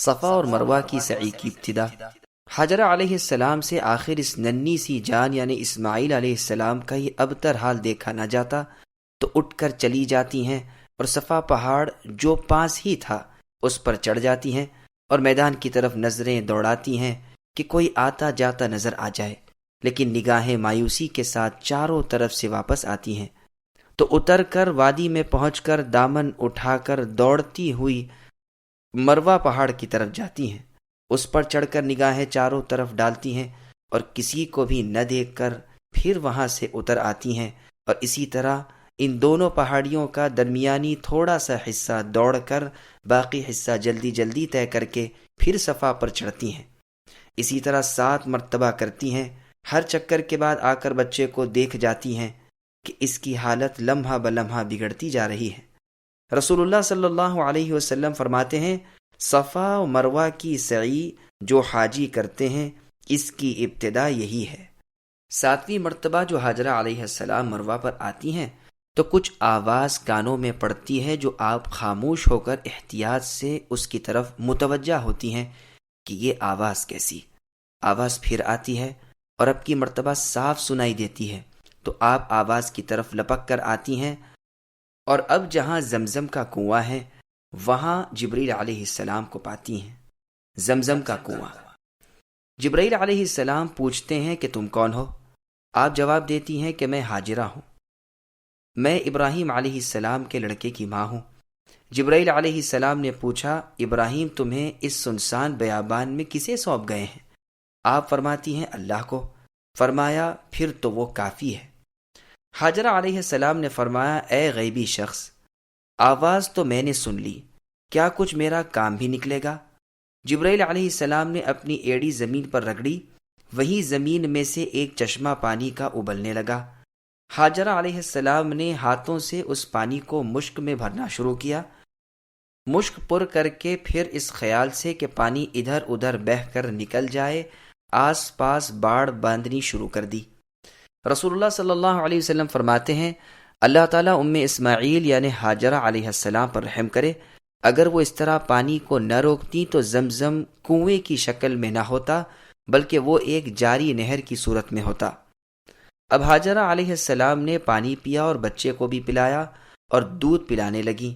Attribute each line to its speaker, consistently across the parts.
Speaker 1: صفا اور مروہ کی سعی کی ابتدا۔ حاجرہ علیہ السلام سے آخر اس ننھی سی جان یعنی اسماعیل علیہ السلام کا یہ ابتر حال دیکھا نہ جاتا تو اٹھ کر چلی جاتی ہیں اور صفا پہاڑ جو پاس ہی تھا اس پر چڑھ جاتی ہیں اور میدان کی طرف نظریں دوڑاتی ہیں کہ کوئی آتا جاتا نظر آ جائے، لیکن نگاہیں مایوسی کے ساتھ چاروں طرف سے واپس آتی ہیں تو اتر کر وادی میں پہنچ کر دامن اٹھا کر دوڑتی ہوئی مروہ پہاڑ کی طرف جاتی ہیں، اس پر چڑھ کر نگاہیں چاروں طرف ڈالتی ہیں اور کسی کو بھی نہ دیکھ کر پھر وہاں سے اتر آتی ہیں، اور اسی طرح ان دونوں پہاڑیوں کا درمیانی تھوڑا سا حصہ دوڑ کر باقی حصہ جلدی جلدی طے کر کے پھر صفا پر چڑھتی ہیں۔ اسی طرح 7 مرتبہ کرتی ہیں۔ ہر چکر کے بعد آ کر بچے کو دیکھ جاتی ہیں کہ اس کی حالت لمحہ بلمحہ بگڑتی جا رہی ہے۔ رسول اللہ صلی اللہ علیہ وسلم فرماتے ہیں، صفا و مروہ کی سعی جو حاجی کرتے ہیں اس کی ابتدا یہی ہے۔ 7ویں مرتبہ جو حاجرہ علیہ السلام مروہ پر آتی ہیں تو کچھ آواز کانوں میں پڑتی ہے جو آپ خاموش ہو کر احتیاط سے اس کی طرف متوجہ ہوتی ہیں کہ یہ آواز کیسی۔ آواز پھر آتی ہے اور اب کی مرتبہ صاف سنائی دیتی ہے تو آپ آواز کی طرف لپک کر آتی ہیں، اور اب جہاں زمزم کا کنواں ہے وہاں جبریل علیہ السلام کو پاتی ہیں۔ زمزم کا کنواں۔ جبریل علیہ السلام پوچھتے ہیں کہ تم کون ہو؟ آپ جواب دیتی ہیں کہ میں حاجرہ ہوں، میں ابراہیم علیہ السلام کے لڑکے کی ماں ہوں۔ جبریل علیہ السلام نے پوچھا، ابراہیم تمہیں اس سنسان بیابان میں کسے سونپ گئے ہیں؟ آپ فرماتی ہیں اللہ کو۔ فرمایا پھر تو وہ کافی ہے۔ حاجرہ علیہ السلام نے فرمایا، اے غیبی شخص، آواز تو میں نے سن لی، کیا کچھ میرا کام بھی نکلے گا؟ جبرائیل علیہ السلام نے اپنی ایڑی زمین پر رگڑی، وہی زمین میں سے ایک چشمہ پانی کا ابلنے لگا۔ حاجرہ علیہ السلام نے ہاتھوں سے اس پانی کو مشک میں بھرنا شروع کیا، مشک پر کر کے پھر اس خیال سے کہ پانی ادھر ادھر بہہ کر نکل جائے آس پاس باڑ باندھنی شروع کر دی۔ رسول اللہ صلی اللہ علیہ وسلم فرماتے ہیں، اللہ تعالیٰ اسماعیل یعنی حاجرہ علیہ السلام پر رحم کرے، اگر وہ اس طرح پانی کو نہ روکتی تو زمزم کنویں کی شکل میں نہ ہوتا بلکہ وہ ایک جاری نہر کی صورت میں ہوتا۔ اب حاجرہ علیہ السلام نے پانی پیا اور بچے کو بھی پلایا اور دودھ پلانے لگی۔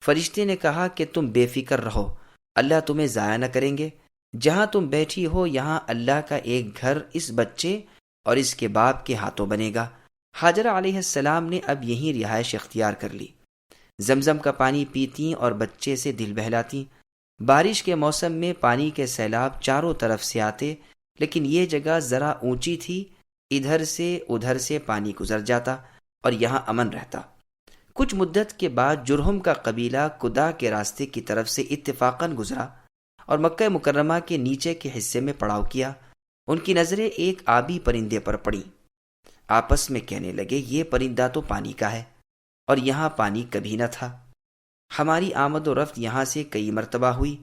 Speaker 1: فرشتے نے کہا کہ تم بے فکر رہو، اللہ تمہیں ضائع نہ کریں گے، جہاں تم بیٹھی ہو یہاں اللہ کا ایک گھر اس بچے اور اس کے باپ کے ہاتھوں بنے گا۔ حاجرہ علیہ السلام نے اب یہیں رہائش اختیار کر لی، زمزم کا پانی پیتی اور بچے سے دل بہلاتی۔ بارش کے موسم میں پانی کے سیلاب چاروں طرف سے آتے، لیکن یہ جگہ ذرا اونچی تھی، ادھر سے ادھر سے پانی گزر جاتا اور یہاں امن رہتا۔ کچھ مدت کے بعد جرہم کا قبیلہ کدا کے راستے کی طرف سے اتفاقاً گزرا اور مکہ مکرمہ کے نیچے کے حصے میں پڑاؤ کیا۔ ان کی نظریں ایک آبی پرندے پر پڑیں، آپس میں کہنے لگے، یہ پرندہ تو پانی کا ہے اور یہاں پانی کبھی نہ تھا۔ ہماری آمد و رفت یہاں سے کئی مرتبہ ہوئی،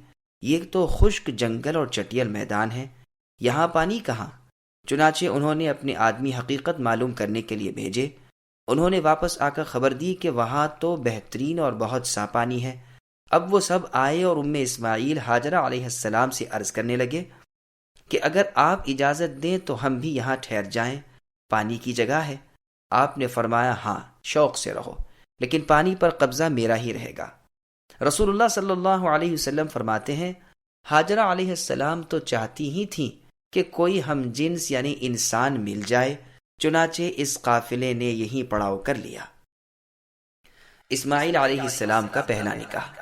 Speaker 1: یہ تو خشک جنگل اور چٹیل میدان ہے، یہاں پانی کہاں؟ چنانچہ انہوں نے اپنے آدمی حقیقت معلوم کرنے کے لیے بھیجے۔ انہوں نے واپس آ کر خبر دی کہ وہاں تو بہترین اور بہت سا پانی ہے۔ اب وہ سب آئے اور اسماعیل حاجرہ علیہ السلام سے عرض کرنے لگے کہ اگر آپ اجازت دیں تو ہم بھی یہاں ٹھہر جائیں، پانی کی جگہ ہے۔ آپ نے فرمایا، ہاں شوق سے رہو، لیکن پانی پر قبضہ میرا ہی رہے گا۔ رسول اللہ صلی اللہ علیہ وسلم فرماتے ہیں، حاجرہ علیہ السلام تو چاہتی ہی تھیں کہ کوئی ہم جنس یعنی انسان مل جائے، چنانچہ اس قافلے نے یہیں پڑاؤ کر لیا۔ اسماعیل علیہ السلام کا پہلا نکاح۔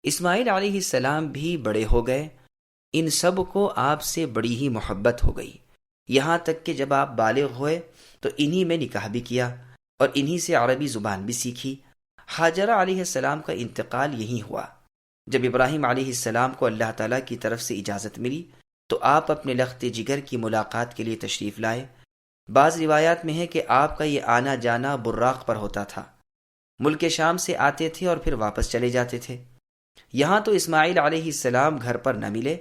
Speaker 1: اسماعیل علیہ السلام بھی بڑے ہو گئے، ان سب کو آپ سے بڑی ہی محبت ہو گئی، یہاں تک کہ جب آپ بالغ ہوئے تو انہی میں نکاح بھی کیا اور انہی سے عربی زبان بھی سیکھی۔ حاجرہ علیہ السلام کا انتقال یہی ہوا۔ جب ابراہیم علیہ السلام کو اللہ تعالیٰ کی طرف سے اجازت ملی تو آپ اپنے لخت جگر کی ملاقات کے لیے تشریف لائے۔ بعض روایات میں ہے کہ آپ کا یہ آنا جانا براق پر ہوتا تھا، ملک شام سے آتے تھے اور پھر واپس چلے جاتے تھے۔ یہاں تو اسماعیل علیہ السلام گھر پر نہ ملے،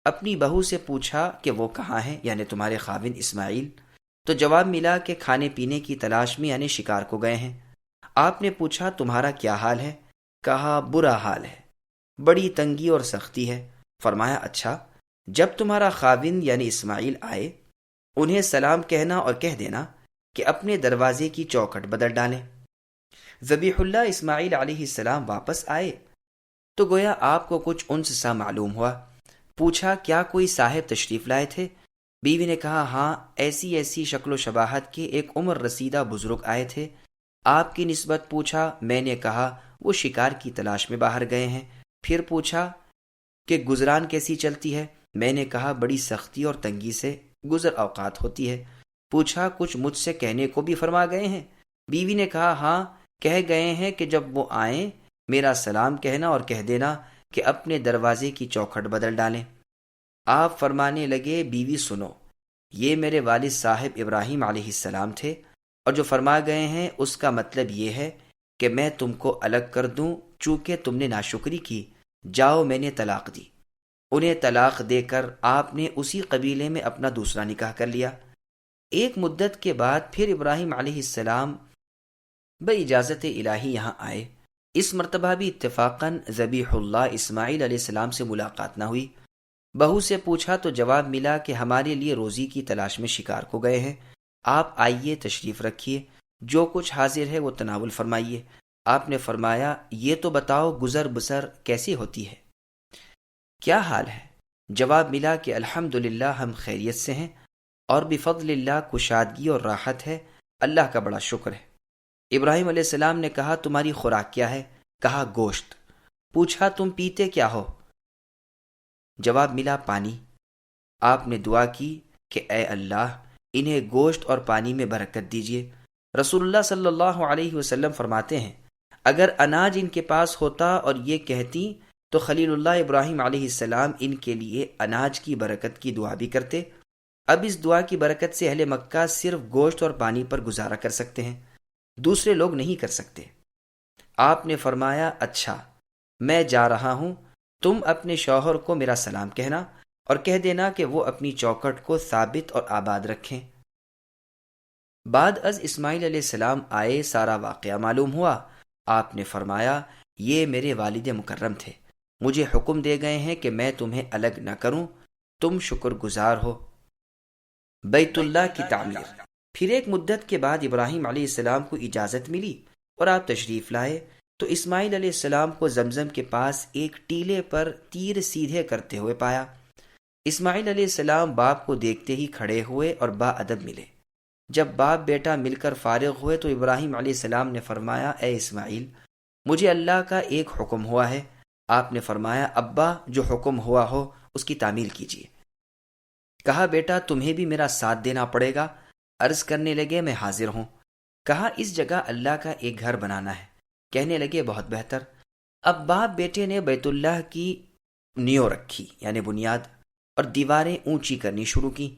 Speaker 1: اپنی بہو سے پوچھا کہ وہ کہاں ہے، یعنی تمہارے خاوند اسماعیل، تو جواب ملا کہ کھانے پینے کی تلاش میں یعنی شکار کو گئے ہیں۔ آپ نے پوچھا تمہارا کیا حال ہے؟ کہا برا حال ہے، بڑی تنگی اور سختی ہے، فرمایا اچھا، جب تمہارا خاوند یعنی اسماعیل آئے انہیں سلام کہنا اور کہہ دینا کہ اپنے دروازے کی چوکھٹ بدل ڈالیں۔ ذبیح اللہ اسماعیل علیہ السلام واپس آئے تو گویا آپ کو کچھ انس سا معلوم ہوا۔ پوچھا کیا کوئی صاحب تشریف لائے تھے؟ بیوی نے کہا ہاں، ایسی ایسی شکل و شباہت کے ایک عمر رسیدہ بزرگ آئے تھے۔ آپ کی نسبت پوچھا، میں نے کہا وہ شکار کی تلاش میں باہر گئے ہیں۔ پھر پوچھا کہ گزران کیسی چلتی ہے؟ میں نے کہا بڑی سختی اور تنگی سے گزر اوقات ہوتی ہے۔ پوچھا کچھ مجھ سے کہنے کو بھی فرما گئے ہیں؟ بیوی نے کہا ہاں، کہہ گئے ہیں کہ جب وہ آئیں میرا سلام کہنا اور کہہ دینا کہ اپنے دروازے کی چوکھٹ بدل ڈالیں۔ آپ فرمانے لگے بیوی سنو، یہ میرے والد صاحب ابراہیم علیہ السلام تھے، اور جو فرما گئے ہیں اس کا مطلب یہ ہے کہ میں تم کو الگ کر دوں چونکہ تم نے ناشکری کی۔ جاؤ، میں نے طلاق دی۔ انہیں طلاق دے کر آپ نے اسی قبیلے میں اپنا دوسرا نکاح کر لیا۔ ایک مدت کے بعد پھر ابراہیم علیہ السلام باجازت الہی یہاں آئے۔ اس مرتبہ بھی اتفاقاً ذبیح اللہ اسماعیل علیہ السلام سے ملاقات نہ ہوئی۔ بہو سے پوچھا تو جواب ملا کہ ہمارے لیے روزی کی تلاش میں شکار کو گئے ہیں، آپ آئیے تشریف رکھیے، جو کچھ حاضر ہے وہ تناول فرمائیے۔ آپ نے فرمایا یہ تو بتاؤ گزر بسر کیسی ہوتی ہے، کیا حال ہے؟ جواب ملا کہ الحمدللہ ہم خیریت سے ہیں اور بفضل اللہ کشادگی اور راحت ہے، اللہ کا بڑا شکر ہے۔ ابراہیم علیہ السلام نے کہا تمہاری خوراک کیا ہے؟ کہا گوشت۔ پوچھا تم پیتے کیا ہو؟ جواب ملا پانی۔ آپ نے دعا کی کہ اے اللہ انہیں گوشت اور پانی میں برکت دیجیے۔ رسول اللہ صلی اللہ علیہ وسلم فرماتے ہیں اگر اناج ان کے پاس ہوتا اور یہ کہتی تو خلیل اللہ ابراہیم علیہ السلام ان کے لیے اناج کی برکت کی دعا بھی کرتے۔ اب اس دعا کی برکت سے اہل مکہ صرف گوشت اور پانی پر گزارا کر سکتے ہیں، دوسرے لوگ نہیں کر سکتے۔ آپ نے فرمایا اچھا، میں جا رہا ہوں، تم اپنے شوہر کو میرا سلام کہنا اور کہہ دینا کہ وہ اپنی چوکھٹ کو ثابت اور آباد رکھیں۔ بعد از اسماعیل علیہ السلام آئے سارا واقعہ معلوم ہوا۔ آپ نے فرمایا یہ میرے والد مکرم تھے، مجھے حکم دے گئے ہیں کہ میں تمہیں الگ نہ کروں، تم شکر گزار ہو۔ بیت اللہ کی تعمیر۔ پھر ایک مدت کے بعد ابراہیم علیہ السلام کو اجازت ملی اور آپ تشریف لائے تو اسماعیل علیہ السلام کو زمزم کے پاس ایک ٹیلے پر تیر سیدھے کرتے ہوئے پایا۔ اسماعیل علیہ السلام باپ کو دیکھتے ہی کھڑے ہوئے اور با ادب ملے۔ جب باپ بیٹا مل کر فارغ ہوئے تو ابراہیم علیہ السلام نے فرمایا اے اسماعیل، مجھے اللہ کا ایک حکم ہوا ہے۔ آپ نے فرمایا ابا جو حکم ہوا ہو اس کی تعمیل کیجیے۔ کہا بیٹا تمہیں بھی میرا ساتھ دینا پڑے گا۔ عرض کرنے لگے میں حاضر ہوں۔ کہا اس جگہ اللہ کا ایک گھر بنانا ہے۔ کہنے لگے بہت بہتر۔ اب باپ بیٹے نے بیت اللہ کی نیو رکھی یعنی بنیاد، اور دیواریں اونچی کرنی شروع کی۔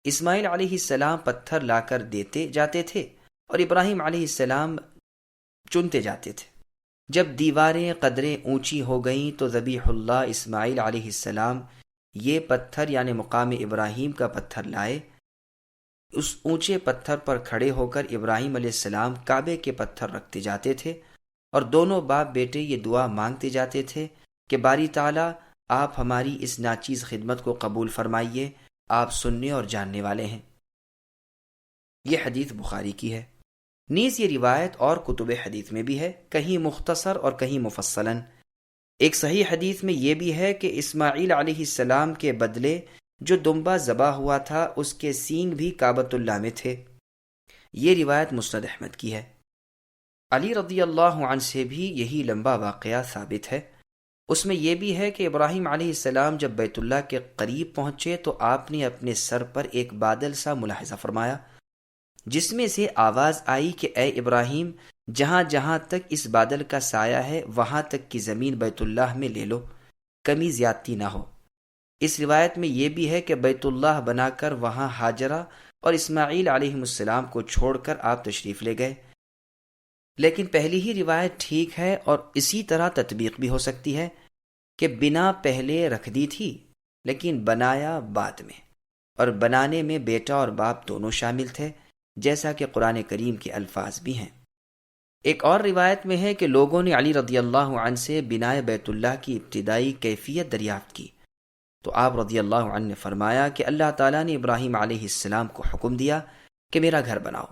Speaker 1: اسماعیل علیہ السلام پتھر لا کر دیتے جاتے تھے اور ابراہیم علیہ السلام چنتے جاتے تھے۔ جب دیواریں قدریں اونچی ہو گئیں تو ذبیح اللہ اسماعیل علیہ السلام یہ پتھر یعنی مقام ابراہیم کا پتھر لائے۔ اس اونچے پتھر پر کھڑے ہو کر ابراہیم علیہ السلام کعبے کے پتھر رکھتے جاتے تھے اور دونوں باپ بیٹے یہ دعا مانگتے جاتے تھے کہ باری تعالیٰ آپ ہماری اس ناچیز خدمت کو قبول فرمائیے، آپ سننے اور جاننے والے ہیں۔ یہ حدیث بخاری کی ہے۔ نیز یہ روایت اور کتب حدیث میں بھی ہے، کہیں مختصر اور کہیں مفصلاً۔ ایک صحیح حدیث میں یہ بھی ہے کہ اسماعیل علیہ السلام کے بدلے جو دمبا ذبح ہوا تھا اس کے سینگ بھی کعبۃ اللہ میں تھے۔ یہ روایت مسند احمد کی ہے۔ علی رضی اللہ عنہ سے بھی یہی لمبا واقعہ ثابت ہے۔ اس میں یہ بھی ہے کہ ابراہیم علیہ السلام جب بیت اللہ کے قریب پہنچے تو آپ نے اپنے سر پر ایک بادل سا ملاحظہ فرمایا جس میں سے آواز آئی کہ اے ابراہیم، جہاں جہاں تک اس بادل کا سایہ ہے وہاں تک کی زمین بیت اللہ میں لے لو، کمی زیادتی نہ ہو۔ اس روایت میں یہ بھی ہے کہ بیت اللہ بنا کر وہاں ہاجرہ اور اسماعیل علیہ السلام کو چھوڑ کر آپ تشریف لے گئے، لیکن پہلی ہی روایت ٹھیک ہے اور اسی طرح تطبیق بھی ہو سکتی ہے کہ بنا پہلے رکھ دی تھی لیکن بنایا بعد میں، اور بنانے میں بیٹا اور باپ دونوں شامل تھے، جیسا کہ قرآن کریم کے الفاظ بھی ہیں۔ ایک اور روایت میں ہے کہ لوگوں نے علی رضی اللہ عنہ سے بنائے بیت اللہ کی ابتدائی کیفیت دریافت کی تو آپ رضی اللہ عنہ نے فرمایا کہ اللہ تعالیٰ نے ابراہیم علیہ السلام کو حکم دیا کہ میرا گھر بناؤ،